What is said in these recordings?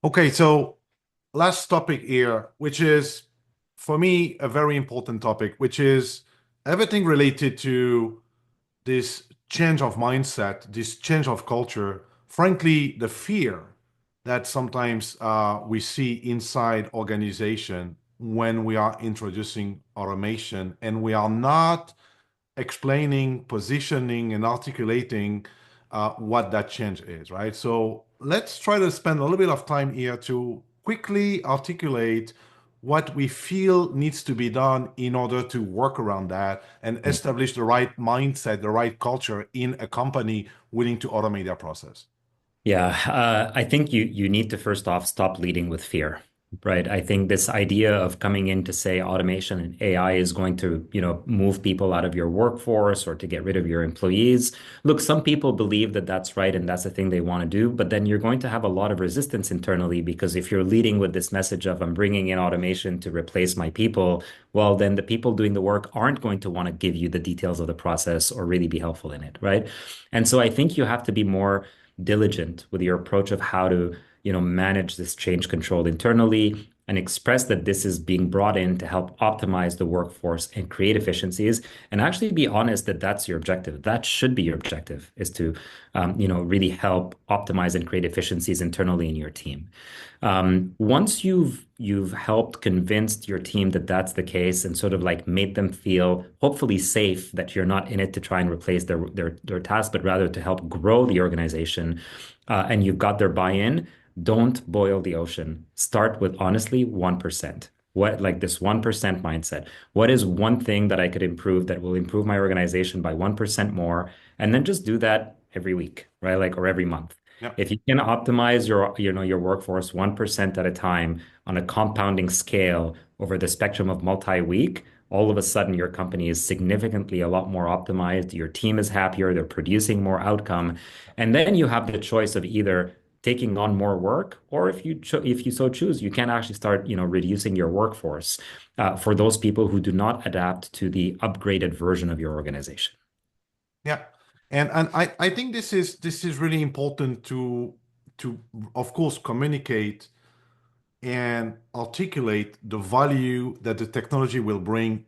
Okay, so last topic here, which is for me a very important topic, which is everything related to this change of mindset, this change of culture. Frankly, the fear that sometimes we see inside organization when we are introducing automation and we are not explaining, positioning, and articulating what that change is, right? So let's try to spend a little bit of time here to quickly articulate what we feel needs to be done in order to work around that and establish the right mindset, the right culture in a company willing to automate their process. Yeah, I think you need to first off stop leading with fear, right? I think this idea of coming in to say automation and AI is going to, move people out of your workforce or to get rid of your employees. Look, some people believe that that's right and that's the thing they want to do, but then you're going to have a lot of resistance internally because if you're leading with this message of I'm bringing in automation to replace my people, well, then the people doing the work aren't going to want to give you the details of the process or really be helpful in it, right? And so I think you have to be more diligent with your approach of how to, manage this change control internally and express that this is being brought in to help optimize the workforce and create efficiencies and actually be honest that that's your objective. That should be your objective is to, really help optimize and create efficiencies internally in your team. Once you've helped convinced your team that that's the case and sort of like made them feel hopefully safe that you're not in it to try and replace their task, but rather to help grow the organization, and you've got their buy-in, don't boil the ocean. Start with honestly 1%. What, like this 1% mindset? What is one thing that I could improve that will improve my organization by 1% more? And then just do that every week, right? Like, or every month. Yeah. If you can optimize your workforce 1% at a time on a compounding scale over the spectrum of multi-week, all of a sudden your company is significantly a lot more optimized. Your team is happier, they're producing more outcome. And then you have the choice of either taking on more work, or if you so choose, you can actually start, reducing your workforce for those people who do not adapt to the upgraded version of your organization. Yeah. And I think this is really important to of course communicate and articulate the value that the technology will bring,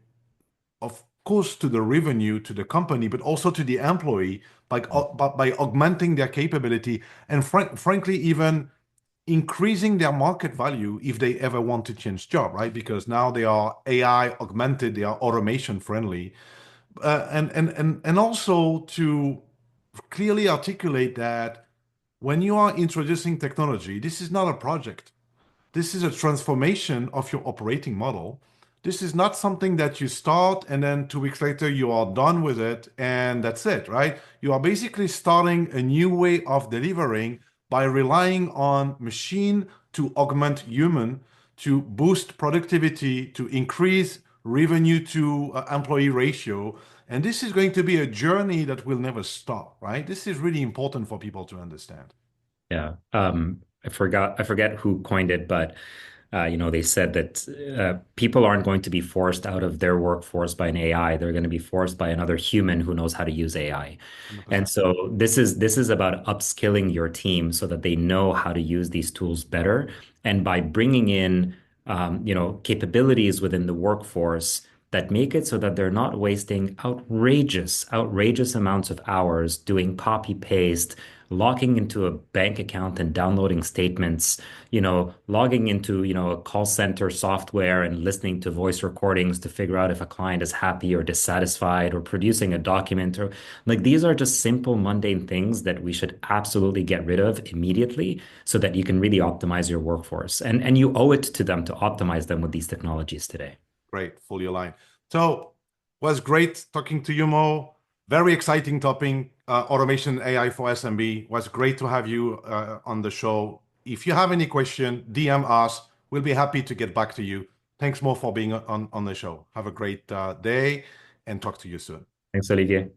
of course, to the revenue, to the company, but also to the employee by augmenting their capability and frankly, even increasing their market value if they ever want to change job, right? Because now they are AI augmented, they are automation friendly. And also to clearly articulate that when you are introducing technology, this is not a project. This is a transformation of your operating model. This is not something that you start and then 2 weeks later you are done with it and that's it, right? You are basically starting a new way of delivering by relying on machine to augment human, to boost productivity, to increase revenue to employee ratio. And this is going to be a journey that will never stop, right? This is really important for people to understand. Yeah. I forget who coined it, but they said that people aren't going to be forced out of their workforce by an AI. They're going to be forced by another human who knows how to use AI. And 100%. so this is about upskilling your team so that they know how to use these tools better. And by bringing in, capabilities within the workforce that make it so that they're not wasting outrageous amounts of hours doing copy paste, logging into a bank account and downloading statements, logging into, a call center software and listening to voice recordings to figure out if a client is happy or dissatisfied or producing a document or like these are just simple mundane things that we should absolutely get rid of immediately so that you can really optimize your workforce. And you owe it to them to optimize them with these technologies today. Great, fully aligned. So, was great talking to you, Mo. Very exciting topic, automation AI for SMB. Was great to have you on the show. If you have any question, DM us. We'll be happy to get back to you. Thanks, Mo, for being on the show. Have a great day and talk to you soon. Thanks, Olivier.